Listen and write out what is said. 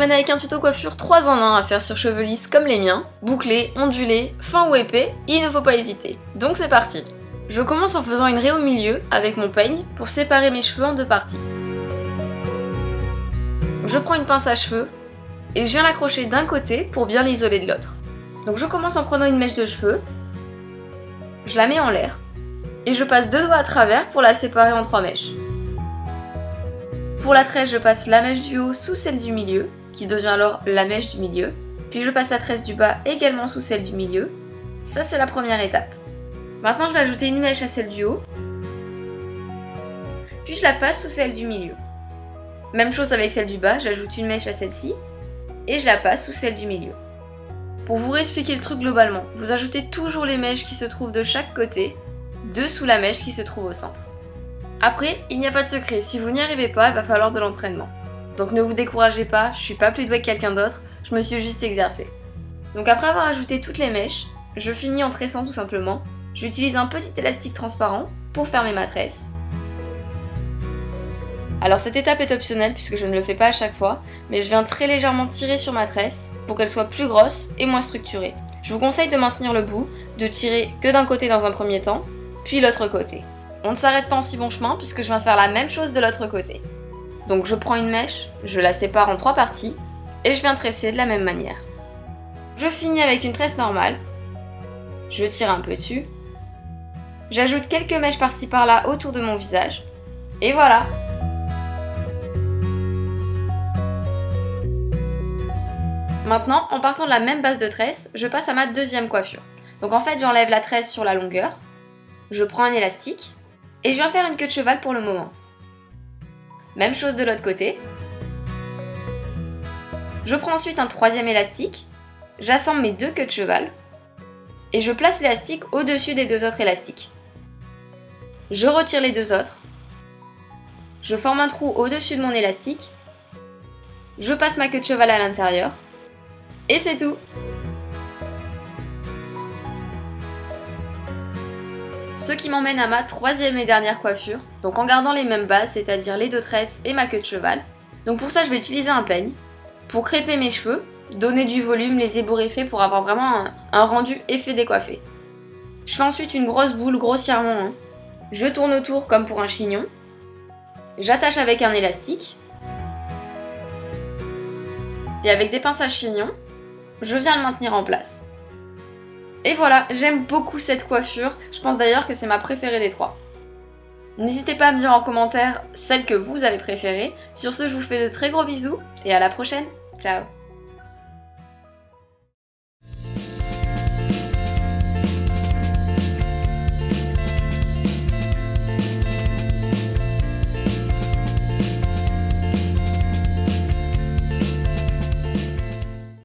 semaine avec un tuto coiffure 3 en 1 à faire sur cheveux lisses comme les miens, bouclés, ondulés, fins ou épais, il ne faut pas hésiter. Donc c'est parti. Je commence en faisant une raie au milieu avec mon peigne pour séparer mes cheveux en deux parties. Je prends une pince à cheveux et je viens l'accrocher d'un côté pour bien l'isoler de l'autre. Donc je commence en prenant une mèche de cheveux, je la mets en l'air et je passe 2 doigts à travers pour la séparer en 3 mèches. Pour la tresse, je passe la mèche du haut sous celle du milieu, qui devient alors la mèche du milieu. Puis je passe la tresse du bas également sous celle du milieu. Ça, c'est la première étape. Maintenant, je vais ajouter une mèche à celle du haut. Puis je la passe sous celle du milieu. Même chose avec celle du bas, j'ajoute une mèche à celle-ci. Et je la passe sous celle du milieu. Pour vous réexpliquer le truc globalement, vous ajoutez toujours les mèches qui se trouvent de chaque côté, dessous la mèche qui se trouve au centre. Après, il n'y a pas de secret, si vous n'y arrivez pas, il va falloir de l'entraînement. Donc ne vous découragez pas, je suis pas plus douée que quelqu'un d'autre, je me suis juste exercée. Donc après avoir ajouté toutes les mèches, je finis en tressant tout simplement. J'utilise un petit élastique transparent pour fermer ma tresse. Alors cette étape est optionnelle puisque je ne le fais pas à chaque fois, mais je viens très légèrement tirer sur ma tresse pour qu'elle soit plus grosse et moins structurée. Je vous conseille de maintenir le bout, de tirer que d'un côté dans un premier temps, puis l'autre côté. On ne s'arrête pas en si bon chemin puisque je viens faire la même chose de l'autre côté. Donc je prends une mèche, je la sépare en 3 parties et je viens tresser de la même manière. Je finis avec une tresse normale, je tire un peu dessus, j'ajoute quelques mèches par-ci par-là autour de mon visage et voilà. Maintenant, en partant de la même base de tresse, je passe à ma deuxième coiffure. Donc en fait, j'enlève la tresse sur la longueur, je prends un élastique, et je viens faire une queue de cheval pour le moment. Même chose de l'autre côté. Je prends ensuite un troisième élastique, j'assemble mes 2 queues de cheval, et je place l'élastique au-dessus des 2 autres élastiques. Je retire les 2 autres, je forme un trou au-dessus de mon élastique, je passe ma queue de cheval à l'intérieur, et c'est tout! Ce qui m'emmène à ma troisième et dernière coiffure, donc en gardant les mêmes bases, c'est-à-dire les 2 tresses et ma queue de cheval. Donc pour ça, je vais utiliser un peigne pour crêper mes cheveux, donner du volume, les ébouriffer pour avoir vraiment un rendu effet décoiffé. Je fais ensuite une grosse boule grossièrement, je tourne autour comme pour un chignon, j'attache avec un élastique, et avec des pinces à chignon, je viens le maintenir en place. Et voilà, j'aime beaucoup cette coiffure, je pense d'ailleurs que c'est ma préférée des 3. N'hésitez pas à me dire en commentaire celle que vous avez préférée. Sur ce, je vous fais de très gros bisous et à la prochaine. Ciao!